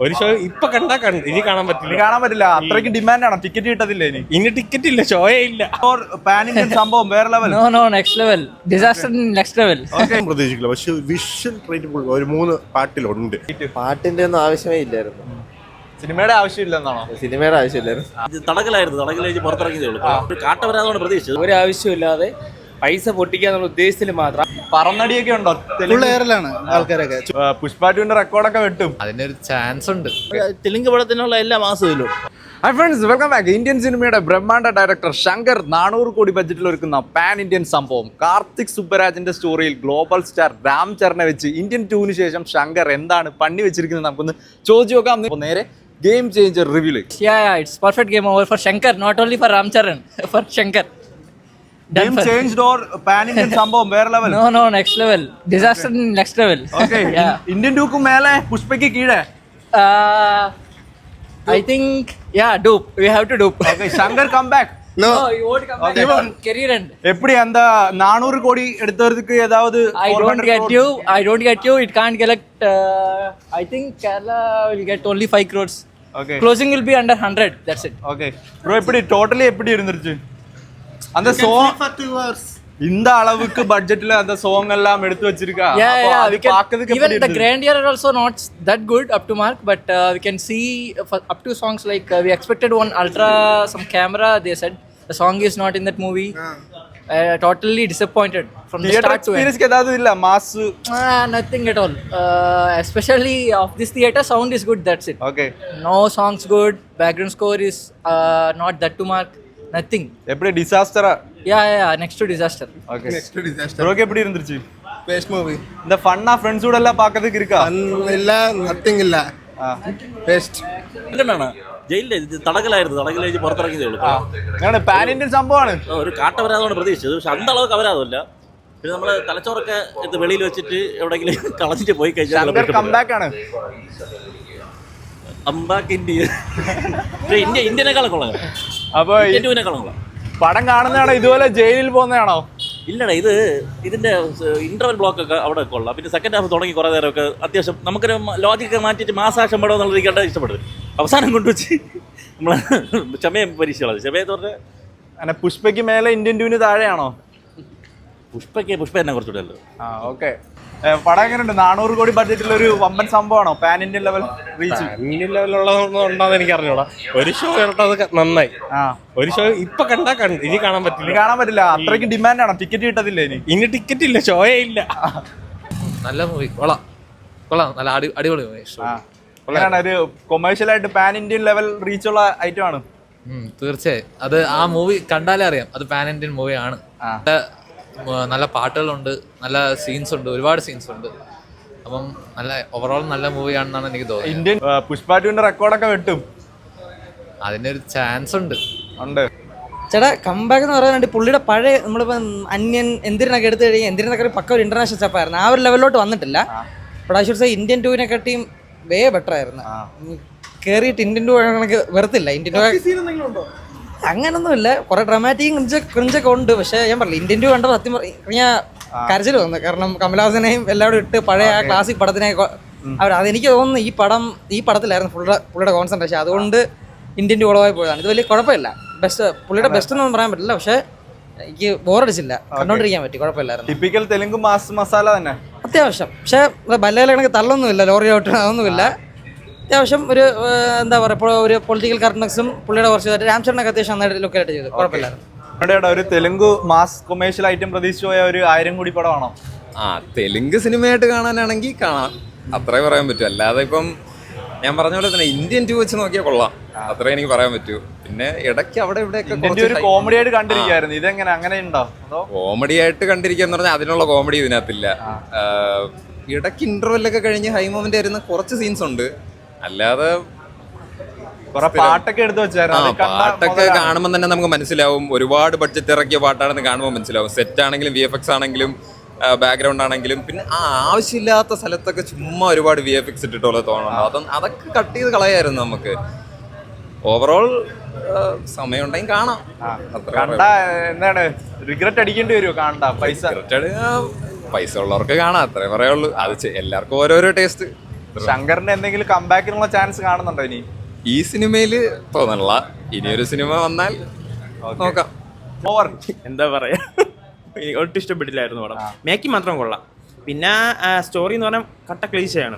ഒരു ഷോ ഇപ്പൊ കണ്ടാ ഇനി കാണാൻ പറ്റില്ല. അത്രയ്ക്ക് ഡിമാൻഡ് ആണോ? ടിക്കറ്റ് കിട്ടത്തില്ല ഇനി ടിക്കറ്റ് ഇല്ല, ഷോയേ ഇല്ല. പാൻ ഇന്ത്യൻ സംഭവം വേറെ level. No next level, disaster next level. പ്രതീക്ഷിക്കില്ല, പക്ഷെ വിഷ്വൽ റേറ്റ് ഒരു 3 പാട്ടിലുണ്ട്. പാട്ടിന്റെ ഒന്നും ആവശ്യമേ ഇല്ലായിരുന്നു. സിനിമയുടെ ആവശ്യമില്ലെന്നാണോ? സിനിമയുടെ ആവശ്യമില്ലായിരുന്നു. തടകലായിരുന്നു പുറത്തിറങ്ങിയതേ ഉള്ളൂ. കാട്ടവരാതാണ് പ്രതീക്ഷിച്ചത്. ഒരു ആവശ്യമില്ലാതെ പൈസ പൊട്ടിക്കാന്നുള്ള ഉദ്ദേശത്തിൽ മാത്രം. പറന്നടിയൊക്കെ ഉണ്ടോ? ആൾക്കാരൊക്കെ പുഷ്പ 2ന്റെ റെക്കോർഡൊക്കെ വെട്ടും. അതിനൊരു ചാൻസ് ഉണ്ട്. തെലുങ്ക് പടത്തിനുള്ള എല്ലാ മാസത്തിലും. Hi friends, welcome back. Indian സിനിമയുടെ ബ്രഹ്മാണ്ഡ ഡയറക്ടർ ശങ്കർ 400 കോടി ബഡ്ജറ്റിൽ ഒരുക്കുന്ന പാൻ ഇന്ത്യൻ സംഭവം കാർത്തിക് സുബ്ബരാജിന്റെ സ്റ്റോറിയിൽ ഗ്ലോബൽ സ്റ്റാർ രാം ചരനെ വെച്ച് ഇന്ത്യൻ 2-ന് ശേഷം ശങ്കർ എന്താണ് പണി വെച്ചിരിക്കുന്നത് നമുക്കൊന്ന് ചോദിച്ചു നോക്കാം. നേരെ game changer review. It's perfect game over for Shankar, not only for Ram Charan, for Shankar. Game changed or pan Indian സംഭവം വേറെ ലെവൽ? No next level, disaster next level. Okay. Indian 2ക്ക് മേലെ പുഷ്പയ്ക്ക് കീഴേ. I think dupe, we have to dupe. Okay, Shankar come back. No, you won't come back. Even career end. எப்படி அந்த 400 கோடி எடுத்தவருக்கு ஏதாவது I don't get you. It can't collect. I think Kerala will get only 5 crores. Okay. Closing will be under 100. That's it. Okay. Bro, எப்படி totally எப்படி இருந்துச்சு? அந்த song இந்த அளவுக்கு பட்ஜெட்ல அந்த song எல்லாம் எடுத்து வச்சிருக்கா. We can, even the grandeur are also not that good up to mark, but we can see up to songs like we expected one ultra some camera. They said the song is not in that movie. Totally disappointed from the start to end. ஏதாவது இல்ல mass? Nothing at all. Especially of this theater, sound is good. That's it. Okay. No songs good. Background score is not that to mark. Nothing. எப்படி டிசாஸ்டரா? Next to disaster. Okay. Next to disaster. Bro, எப்படி இருந்துச்சு? Best movie. இந்த ஃபன்னா friends கூட எல்லாம் பார்க்கிறதுக்கு இருக்கா? இல்ல, நத்திங் இல்ல. பெஸ்ட். എന്താണ് ജയിലിൽ തടകലായിരുന്നു പുറത്തിറങ്ങിയതേ ഉള്ളൂ. അങ്ങനെ പാൻ ഇന്ത്യൻ സംഭവമാണ്. ഒരു കാട്ടവരാതാണ് പ്രതീക്ഷിച്ചത്, പക്ഷെ അന്ത അളവൊക്കെ അപരാധമല്ല. പിന്നെ നമ്മള് തലച്ചോറൊക്കെ വെളിയിൽ വെച്ചിട്ട് എവിടെയെങ്കിലും കളഞ്ഞിട്ട് പോയി കഴിഞ്ഞാൽ കംബാക്ക് ആണ്. ഇന്ത്യനേക്കാളും കൊള്ളാം. അപ്പൊ ഇന്ത്യനേക്കാളും കൊള്ളാം. പടം കാണുന്നതാണോ ഇതുപോലെ ജയിലിൽ പോകുന്നതാണോ? ഇല്ലടാ, ഇതിന്റെ ഇന്റർവൽ ബ്ലോക്ക് ഒക്കെ അവിടെ കൊള്ളാം. പിന്നെ സെക്കൻഡ് ഹാഫ് തുടങ്ങി കുറെ നേരമൊക്കെ അത്യാവശ്യം നമുക്കൊരു ലോജിക്ക് മാറ്റിയിട്ട് മാസാക്ഷം പടം എന്നുള്ള രീതിക്കാണ് ഇഷ്ടപ്പെട്ടത്. അവസാനം കൊണ്ടുവച്ച് നമ്മളെ ക്ഷമയം പരീക്ഷകളത്. ക്ഷമയെന്ന് പറഞ്ഞാൽ അങ്ങനെ പുഷ്പയ്ക്ക് മേലെ ഇന്ത്യൻ 2-ന് താഴെയാണോ? പുഷ്പ തന്നെ കുറച്ചുകൂടെ അല്ലോ. ഓക്കെ. പടം എങ്ങനെയുണ്ട്? 400 കോടി ബഡ്ജറ്റിൽ ഒരു വമ്പൻ സംഭവമാണോ? Pan Indian level reach? Indian ലെവലുള്ളതൊന്നും ഉണ്ടാന്ന് എനിക്ക് അറിഞ്ഞൂടാ. ഒരു ഷോ കേട്ടത് നന്നായി. ഒരു ഷോ ഇപ്പൊ കണ്ടാ ഇനി കാണാൻ പറ്റില്ല. അത്രയ്ക്ക് ഡിമാൻഡ് ആണോ? ടിക്കറ്റ് കിട്ടത്തില്ല ഇനി ടിക്കറ്റ് ഇല്ല, ഷോയേ ഇല്ല. നല്ല മൂവി, കൊള്ളാം. നല്ല അടിപൊളി മൂവി. ഒരു കൊമേഴ്ഷ്യൽ ആയിട്ട് പാൻ ഇന്ത്യൻ ലെവൽ റീച്ച് ഉള്ള ഐറ്റം ആണ്. തീർച്ചയായും അത് ആ മൂവി കണ്ടാലേ അറിയാം അത് പാൻ ഇന്ത്യൻ മൂവിയാണ്. നല്ല പാട്ടുകളുണ്ട്, നല്ല സീൻസ് ഉണ്ട്, ഒരുപാട് സീൻസ് ഉണ്ട്. അപ്പം നല്ല ഓവറോൾ നല്ല മൂവിയാണെന്നാണ് എനിക്ക് തോന്നുന്നത്. ഇന്ത്യൻ പുഷ്പ 2ന്റെ റെക്കോർഡൊക്കെ വെട്ടും. അതിനൊരു ചാൻസ് ഉണ്ട്. ചേട്ടാ, കംബാക്ക് എന്ന് പറയാൻ വേണ്ടി പുള്ളിയുടെ പഴയ നമ്മളിപ്പം അന്യൻ എന്തിനൊക്കെ എടുത്തു കഴിഞ്ഞാൽ എന്തിനൊക്കെ പക്ക ഒരു ഇന്റർനാഷണൽ സ്റ്റെപ്പായിരുന്നു. ആ ഒരു ലെവലിലോട്ട് വന്നിട്ടില്ല. But I should say Indian 2-നെക്കാട്ടിയും വേ ബെറ്റർ ആയിരുന്നു. കയറിയിട്ട് ഇന്ത്യൻ 2 കണക്ക് വെറുത്തില്ല. ഇന്ത്യൻ 2 അങ്ങനൊന്നുമില്ല. കുറെ ഡ്രാമാറ്റിക് ക്രിഞ്ചൊക്കെ ഉണ്ട്. പക്ഷെ ഞാൻ പറഞ്ഞില്ല, ഇന്ത്യൻ 2 കണ്ടപ്പോൾ സത്യം പറഞ്ഞാൽ കരച്ചിൽ വന്നു. കാരണം കമലഹാസനെയും എല്ലാവരും ഇട്ട് പഴയ ആ ക്ലാസിക് പടത്തിനെ അതെനിക്ക് തോന്നുന്നു ഈ പടത്തിലായിരുന്നു പുള്ളിയുടെ കോൺസെൻട്രേഷൻ. അതുകൊണ്ട് ഇന്ത്യൻ 2 കുളമായി പോയതാണ്. ഇത് വലിയ കുഴപ്പമില്ല. പുള്ളിയുടെ ബെസ്റ്റ് ഒന്നും പറയാൻ പറ്റില്ല. പക്ഷെ എനിക്ക് ബോറടിച്ചില്ല, കണ്ടോണ്ടിരിക്കാൻ പറ്റി, കുഴപ്പമില്ലായിരുന്നു. ടിപ്പിക്കൽ തെലുങ്ക് മാസ് മസാല തന്നെ അത്യാവശ്യം. പക്ഷെ ബല്ലയില കണക്ക് തള്ളൊന്നുമില്ല, ലോറി ഔട്ട് അതൊന്നുമില്ല. അത്യാവശ്യം ഒരു എന്താ പറയുക, ഇപ്പോൾ ഒരു പൊളിറ്റിക്കൽ കറക്റ്റ്നെസ്സും പുള്ളിയുടെ കുറച്ച് രാം ചരനൊക്കെ അത്യാവശ്യം നന്നായിട്ട് ലുക്കായിട്ട് ചെയ്തു, കുഴപ്പമില്ലായിരുന്നു. ഒരു തെലുങ്ക് മാസ് കൊമേഴ്ഷ്യൽ ഐറ്റം പ്രതീക്ഷിച്ചു പോയ ഒരു 1000 കോടി പടമാണോ? തെലുങ്ക് സിനിമയായിട്ട് കാണാനാണെങ്കിൽ കാണാം, അത്രേ പറയാൻ പറ്റൂ. അല്ലാതെ ഇപ്പം ഞാൻ പറഞ്ഞ പോലെ തന്നെ ഇന്ത്യൻ 2 വെച്ച് നോക്കിയാൽ കൊള്ളാം, അത്രേ എനിക്ക് പറയാൻ പറ്റൂ. പിന്നെ ഇടയ്ക്ക് അവിടെ ഇവിടെയൊക്കെ ഒരു കോമഡി ആയിട്ട് കണ്ടിരിക്കുകയായിരുന്നു. ഇതെങ്ങനെ അങ്ങനെ ഉണ്ടോ? കോമഡി ആയിട്ട് കണ്ടിരിക്കാന്ന് പറഞ്ഞാൽ അതിനുള്ള കോമഡി ഇതിനകത്തില്ല. ഇടയ്ക്ക് ഇന്റർവെല്ലൊക്കെ കഴിഞ്ഞ് ഹൈ മൊമെന്റ് ആയിരുന്ന കുറച്ച് സീൻസ് ഉണ്ട്. അല്ലാതെ പാട്ടൊക്കെ എടുത്തു വെച്ചായിരുന്നു. പാട്ടൊക്കെ കാണുമ്പോൾ തന്നെ നമുക്ക് മനസ്സിലാവും ഒരുപാട് ബഡ്ജറ്റ് ഇറക്കിയ പാട്ടാണെന്ന് കാണുമ്പോൾ മനസ്സിലാവും. സെറ്റ് ആണെങ്കിലും VFX ആണെങ്കിലും ബാക്ക്ഗ്രൗണ്ട് ആണെങ്കിലും. പിന്നെ ആവശ്യമില്ലാത്ത സ്ഥലത്തൊക്കെ ചുമ്മാ ഒരുപാട് VFX ഇട്ടിട്ടുള്ള തോന്നണം. അതൊക്കെ കട്ട് ചെയ്ത് കളയായിരുന്നു നമുക്ക്. ഓവറോൾ സമയം ഉണ്ടെങ്കിൽ കാണാം. എന്താണ് റിഗ്രറ്റ് അടിക്കേണ്ടി വരുമോ? കാണണ്ട പൈസ ഉള്ളവർക്ക് കാണാം, അത്രേ പറയുള്ളൂ. അത് എല്ലാവർക്കും ഓരോരോ ടേസ്റ്റ്. ശങ്കറിന്റെ എന്തെങ്കിലും കംബാക്കിനുള്ള ചാൻസ് കാണുന്നുണ്ടോ ഇനി? ഈ സിനിമയിൽ തോന്നണില്ല. ഇനിയൊരു സിനിമ വന്നാൽ നോക്കാം. ഓവർ എന്താ പറയാ, എനിക്ക് ഒട്ടും ഇഷ്ടപ്പെട്ടില്ലായിരുന്നു പടം. മേക്കിംഗ് മാത്രം കൊള്ളാം. പിന്നെ സ്റ്റോറി എന്ന് പറഞ്ഞാൽ കട്ട ക്ലീശയാണ്.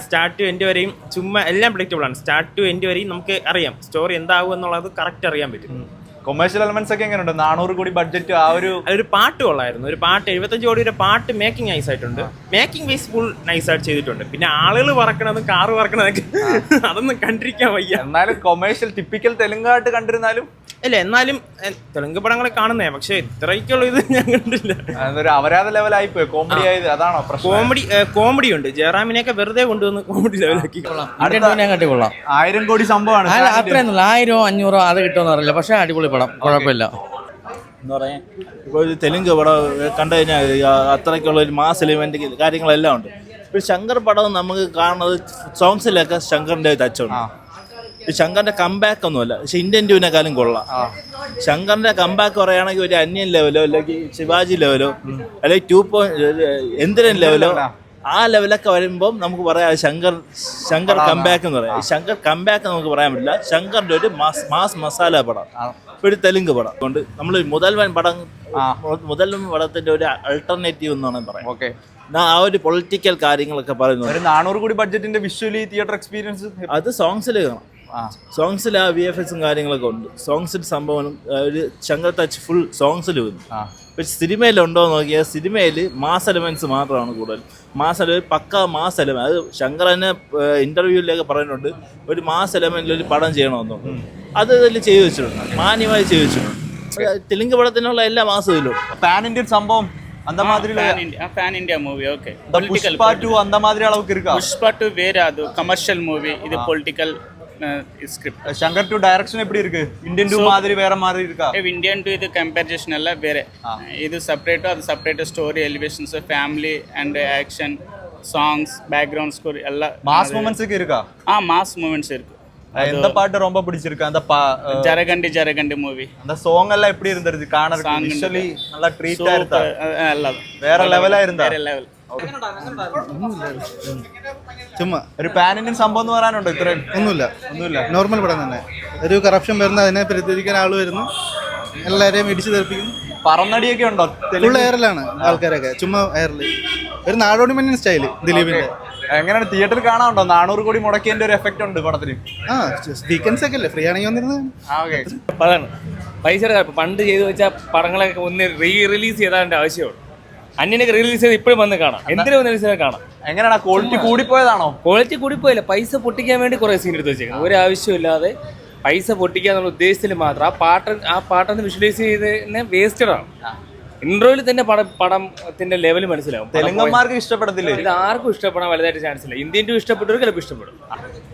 സ്റ്റാർട്ട് ടു എൻഡ് വരെയും ചുമ്മാ എല്ലാം പ്രഡിക്റ്റബിൾ ആണ്. സ്റ്റാർട്ട് ടു എൻഡ് വരെയും നമുക്ക് അറിയാം സ്റ്റോറി എന്താകും എന്നുള്ളത് കറക്റ്റ് അറിയാൻ പറ്റും. കൊമേഴ്ഷ്യൽ എലമെന്റ്സ് ഒക്കെ എങ്ങനെയുണ്ട്? 400 കോടി ബഡ്ജറ്റ്, ആ ഒരു പാട്ട് കൊള്ളായിരുന്നു. ഒരു പാട്ട് 75 കോടിയുടെ പാട്ട് മേക്കിംഗ് നൈസ് ആയിട്ടുണ്ട്. മേക്കിംഗ് വൈസ് ഫുൾ നൈസ് ആയിട്ട് ചെയ്തിട്ടുണ്ട്. പിന്നെ ആളുകൾ പറക്കണതും കാറ് പറക്കണതൊക്കെ അതൊന്നും കണ്ടിരിക്കാൻ വയ്യ. എന്നാലും കൊമേഴ്ഷ്യൽ ടിപ്പിക്കൽ തെലുങ്കായിട്ട് കണ്ടിരുന്നാലും അല്ല, എന്നാലും തെലുങ്ക് പടങ്ങളെ കാണുന്നേ, പക്ഷെ ഇത്രയ്ക്കുള്ള ഇത് ഞാൻ കണ്ടില്ല. അതൊരു അപരാധ ലെവലായി പോയി. കോമഡി ആയത് അതാണോ പ്രശ്നം? കോമഡി ഉണ്ട്. ജയറാമിനെയൊക്കെ വെറുതെ കൊണ്ടുവന്ന് കോമഡി ലെവലാക്കി. കൊള്ളാം. 1000 കോടി സംഭവമാണ്. അത്രയൊന്നുമില്ല, 1000 500 അത് കിട്ടുമെന്ന് അറിയില്ല. പക്ഷെ അടിപൊളി പടം, കുഴപ്പമില്ല. എന്ന് പറയാൻ ഇപ്പോൾ ഒരു തെലുങ്ക് പടം കണ്ടു കഴിഞ്ഞാൽ അത്രയ്ക്കുള്ള ഒരു മാസ് എലിമെന്റ് കാര്യങ്ങളെല്ലാം ഉണ്ട്. ഇപ്പോൾ ശങ്കർ പടം നമുക്ക് കാണുന്നത് സോങ്സിലൊക്കെ ശങ്കറിൻ്റെ ടച്ചുണ്ട്. ശങ്കറിന്റെ കംബാക്ക് ഒന്നുമല്ല, പക്ഷെ ഇന്ത്യൻ ട്യൂവിനെക്കാളും കൊള്ളാം. ശങ്കറിന്റെ കംബാക്ക് പറയുകയാണെങ്കിൽ ഒരു അന്യൻ ലെവലോ അല്ലെങ്കിൽ ശിവാജി ലെവലോ അല്ലെങ്കിൽ 2 എന്തിരൻ ലെവലോ ആ ലെവലൊക്കെ വരുമ്പോൾ നമുക്ക് പറയാം ശങ്കർ കംബാക്ക് എന്ന് പറയാം. ശങ്കർ കംബാക്ക് നമുക്ക് പറയാൻ പറ്റില്ല. ശങ്കറിന്റെ ഒരു മാസ് മസാല പടം, ഒരു തെലുങ്ക് പടം കൊണ്ട് നമ്മൾ മുതൽവൻ പടത്തിന്റെ ഒരു അൾട്ടർനേറ്റീവ് എന്നാണ് പറയാം. ഓക്കെ, ആ ഒരു പൊളിറ്റിക്കൽ കാര്യങ്ങളൊക്കെ പറയുന്നത്. ഒരു 400 കോടി ബഡ്ജറ്റിന്റെ വിഷ്വലി തിയേറ്റർ എക്സ്പീരിയൻസ് അത് സോങ്സിൽ കാണാം. സോങ്സിൽ ആ VFX കാര്യങ്ങളൊക്കെ ഉണ്ട്. സോങ്സിൽ സംഭവം ഒരു ശങ്കർ ടച്ച് ഫുൾ സോങ്സിൽ വന്നു. പക്ഷെ സിനിമയിലുണ്ടോ എന്ന് നോക്കിയാൽ സിനിമയിൽ മാസ് എലമെന്റ്സ് മാത്രമാണ് കൂടുതൽ. മാസ് എലമെന്റ് പക്ക മാസ് എലമെന്റ്. അത് ശങ്കർ തന്നെ ഇന്റർവ്യൂവിലൊക്കെ പറയുന്നുണ്ട് ഒരു മാസ് എലമെന്റിൽ ഒരു പടം ചെയ്യണമെന്നോ. അത് ഇതിൽ ചെയ്തു വെച്ചിട്ടുണ്ട്, മാന്യമായി ചെയ്തു വെച്ചിട്ടുണ്ട്. തെലുങ്ക് പടത്തിനുള്ള എല്ലാ മാസവും ഇതിലും പാൻ ഇന്ത്യൻ സംഭവം அந்த மாதிரி PAN India movie okay. Pushpa 2 அந்த மாதிரி அளவுக்கு இருக்கா? புஷ்பா 2 வேற, அது கமர்ஷியல் மூவி, இது பொலிட்டிக்கல் ஸ்கிரிப்ட். சங்கர் 2 டைரக்ஷன் எப்படி இருக்கு? இந்தியன் 2 மாதிரி வேற மாதிரி இருக்கா? ಇಂಡಿಯನ್ 2 ಇದು ಕಂಪ್ಯಾರಿಸನ್ ಎಲ್ಲ ಬೇರೆ. ಇದು ಸಪರೇಟ್, ಅದು separate. Story, elevations, family and action, songs, background score எல்லாம் மாஸ் மூமெண்ட்ஸ் இருக்கா? மாஸ் மூமெண்ட்ஸ் இருக்கு. எந்த பாட்டு ரொம்ப பிடிச்சிருக்கு? அந்த ஜரகண்டி மூவி, அந்த சாங் எல்லாம் எப்படி இருந்துச்சு? காணறதுக்கு விஷுவலி நல்லா ட்ரீட்டா இருந்தா, நல்லா வேற ലെവലാ இருந்தா. വേറെ ലെവൽ. ചുമ്മാ ഒരു പാൻ ഇന്ത്യൻ സംഭവം എന്ന് പറയാനുണ്ടോ? ഇത്രയും ഒന്നുമില്ല, നോർമൽ പടം തന്നെ. ഒരു കറപ്ഷൻ വരുന്ന അതിനെ പ്രതികരിക്കാൻ ആള് വരുന്നു, എല്ലാവരെയും ഇടിച്ചു തെറിപ്പിക്കുന്നു. പറന്നടിയൊക്കെ ഉണ്ടോ? ഫുൾ എയറിലാണ് ആൾക്കാരൊക്കെ, ചുമ്മാ എയറിൽ. ഒരു നാടോടി മഞ്ഞൻ സ്റ്റൈല് ദിലീപിന്റെ. എങ്ങനെയാണ് തിയേറ്ററിൽ കാണാനുണ്ടോ? 400 കോടി മുടക്കിയതിന്റെ ഒരു എഫക്ട് ഉണ്ട് പടത്തിന്. വീക്കെൻഡ്സ് ഒക്കെ അല്ലേ, ഫ്രീ ആണെങ്കിൽ വന്നിരുന്നത്. അതാണ് പൈസ പണ്ട് ചെയ്തു വെച്ചാൽ പടങ്ങളൊക്കെ ഒന്ന് റിലീസ് ചെയ്താൽ ആവശ്യമുള്ളൂ. അന്യനൊക്കെ റിലീസ് ചെയ്ത് ഇപ്പോഴും വന്ന് കാണാം. എന്തിനാ റിലീസ് കാണാം? എങ്ങനെയാണ് ക്വാളിറ്റി കൂടിപ്പോയതാണോ? ക്വാളിറ്റി കൂടിപ്പോയില്ല, പൈസ പൊട്ടിക്കാൻ വേണ്ടി കുറെ സീൻ എടുത്ത് വെച്ചേക്കുന്നത്. ഒരു ആവശ്യമില്ലാതെ പൈസ പൊട്ടിക്കുക എന്നുള്ള ഉദ്ദേശത്തിൽ മാത്രം ആ പാട്ടൊന്ന് വിഷ്വലൈസ് ചെയ്ത് വേസ്റ്റഡാണ്. ഇന്റർവ്യൂവിൽ തന്നെ പടത്തിന്റെ ലെവൽ മനസ്സിലാവും. തെലുങ്കന്മാർക്ക് ഇഷ്ടപ്പെടത്തില്ല. ഇത് ആർക്കും ഇഷ്ടപ്പെടാൻ വലുതായിട്ട് ചാൻസ് ഇല്ല. ഇന്ത്യൻ 2 ഇഷ്ടപ്പെട്ടവർക്ക് ചിലപ്പോൾ ഇഷ്ടപ്പെടും.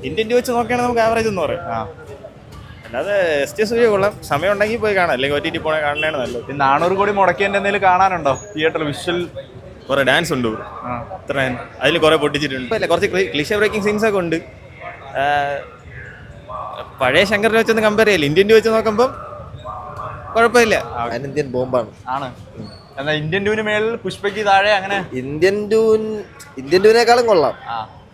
ഇന്ത്യൻ 2 വെച്ച് നോക്കുകയാണെങ്കിൽ നമുക്ക് ആവറേജ് എന്ന് പറയും. അല്ലാതെ ST സൂര്യ കൊള്ളാം. സമയം ഉണ്ടെങ്കിൽ പോയി കാണാം, അല്ലെങ്കിൽ OTT പോയി കാണാനാണ് നല്ലത്. 400 കോടി മുടക്കിയതിന്റെ എന്തെങ്കിലും കാണാനുണ്ടോ തിയേറ്ററിൽ? വിഷ്വൽ കുറെ ഡാൻസ് ഉണ്ട്, അത്ര അതിൽ കുറെ പൊട്ടിച്ചിട്ടുണ്ട്. കുറച്ച് ക്ലിഷ ബ്രേക്കിംഗ് സീൻസ് ഒക്കെ ഉണ്ട്. പഴയ ശങ്കറിനെ വെച്ചൊന്ന് കമ്പയർ ചെയ്യില്ല, ഇന്ത്യൻ 2 വെച്ച് നോക്കുമ്പോൾ കുഴപ്പമില്ല. ഇന്ത്യൻ ബോംബാണ് ആണ്. എന്നാ ഇന്ത്യൻ 2 മേളിൽ പുഷ്പയ്ക്ക് താഴെ അങ്ങനെ ഇന്ത്യൻ 2-നേക്കാളും കൊള്ളാം.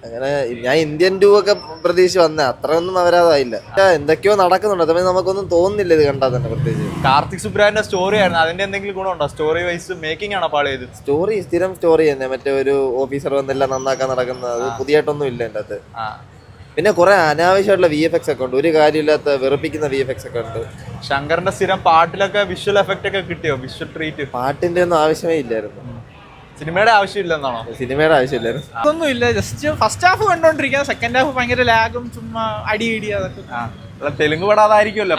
അങ്ങനെ ഞാൻ ഇന്ത്യൻ 2 ഒക്കെ പ്രതീക്ഷ വന്നേ, അത്രയൊന്നും അവരാതായില്ല. എന്തൊക്കെയോ നടക്കുന്നുണ്ട്, അതേ നമുക്കൊന്നും തോന്നുന്നില്ല ഇത് കണ്ടാൽ തന്നെ. പ്രത്യേകിച്ച് കാർത്തിക് സുബ്രാജിന്റെ സ്റ്റോറി ആയിരുന്നു, അതിന്റെ എന്തെങ്കിലും ഗുണമുണ്ടോ? സ്റ്റോറി വൈസ് മേക്കിംഗ് ആണോ പാളിയത്? സ്റ്റോറി സ്ഥിരം സ്റ്റോറി തന്നെ, മറ്റേ ഒരു ഓഫീസർ വന്നെല്ലാം നന്നാക്കാൻ നടക്കുന്നത്. പുതിയായിട്ടൊന്നും ഇല്ല എൻ്റെ അകത്ത്. പിന്നെ കുറെ അനാവശ്യമായിട്ടുള്ള VFX ഒക്കെ ഉണ്ട്, ഒരു കാര്യമില്ലാത്ത വെറുപ്പിക്കുന്ന VFX ഒക്കെ ഉണ്ട്. ശങ്കറിന്റെ സ്ഥിരം പാട്ടിലൊക്കെ വിഷ്വൽ എഫക്റ്റ് ഒക്കെ കിട്ടിയോ? വിഷ്വൽ ട്രീറ്റ് പാട്ടിന്റെ ഒന്നും ആവശ്യമേ ഇല്ലായിരുന്നു. സിനിമയുടെ ആവശ്യമില്ലെന്നാണോ? സിനിമയുടെ ആവശ്യമില്ലായിരുന്നു. അതൊന്നുമില്ല, ജസ്റ്റ് ഫസ്റ്റ് ഹാഫ് കണ്ടോണ്ടിരിക്കുക, സെക്കൻഡ് ഹാഫ് ഭയങ്കര ലാഗും ചുമ്മാ അടി അതൊക്കെ. തെലുങ്ക് പടം അതായിരിക്കുമല്ലോ.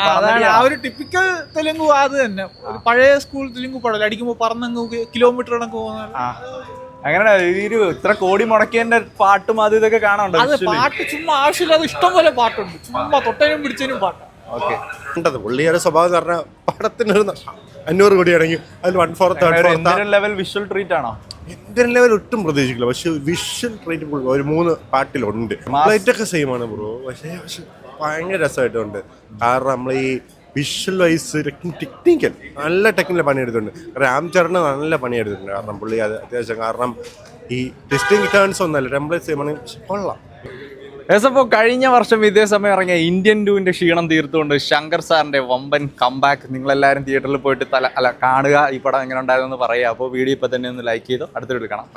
ആ ഒരു ടിപ്പിക്കൽ തെലുങ്ക് അത് തന്നെ, ഒരു പഴയ സ്കൂൾ തെലുങ്ക് പടം. അടിക്കുമ്പോ പറന്നങ്ങ് കിലോമീറ്റർ കണക്ക് പോകുന്ന. അങ്ങനെ ഇത്ര കോടി മുടക്കിയതിന്റെ പാട്ടും അത് ഇതൊക്കെ കാണാനുണ്ടോ? അത് പാട്ട് ചുമ്മാ ആവശ്യമില്ലാതെ ഇഷ്ടം പോലെ പാട്ടുണ്ട്, ചുമ്മാ തൊട്ടനും പിടിച്ചതിനും പാട്ട്. ഓക്കെ, പുള്ളിയുടെ സ്വഭാവം പറഞ്ഞ പടത്തിന് 500 കോടിയാണെങ്കിൽ അതിൽ 1/4 ലെവൽ വിഷ്വൽ ട്രീറ്റ് ആണോ? ഇന്ത്യൻ ലെവൽ ഒട്ടും പ്രതീക്ഷിക്കില്ല, പക്ഷെ വിഷ്വൽ ട്രീറ്റ് ഒരു 3 പാട്ടിലുണ്ട്. ലൈറ്റൊക്കെ സെയിം ആണ് ബ്രോ, പക്ഷേ ഭയങ്കര രസമായിട്ടുണ്ട്. കാരണം നമ്മൾ ഈ വിഷ്വൽ വൈസ് ടെക്നിക്കൽ നല്ല ടെക്നിക്കൽ പണിയെടുത്തിട്ടുണ്ട്. രാം ചരണ് നല്ല പണിയെടുത്തിട്ടുണ്ട്. കാരണം പുള്ളി അത് അത്യാവശ്യം, കാരണം ഈ ടെസ്റ്റിംഗ് ടേൺസ് ഒന്നല്ല ടെംപ്ലേറ്റ് സെയിമാണ്, കൊള്ളാം. അപ്പോൾ കഴിഞ്ഞ വർഷം ഇതേ സമയം ഇറങ്ങിയ ഇന്ത്യൻ 2 ക്ഷീണം തീർത്തുകൊണ്ട് ശങ്കർ സാറിന്റെ വമ്പൻ കംബാക്ക് നിങ്ങളെല്ലാവരും തിയേറ്ററിൽ പോയിട്ട് കാണുക. ഈ പടം എങ്ങനെ ഉണ്ടായിരുന്നു എന്ന് പറയുക. അപ്പോൾ വീഡിയോ ഇപ്പം തന്നെ ഒന്ന് ലൈക്ക് ചെയ്തോ. അടുത്ത വീഡിയോ കാണാം.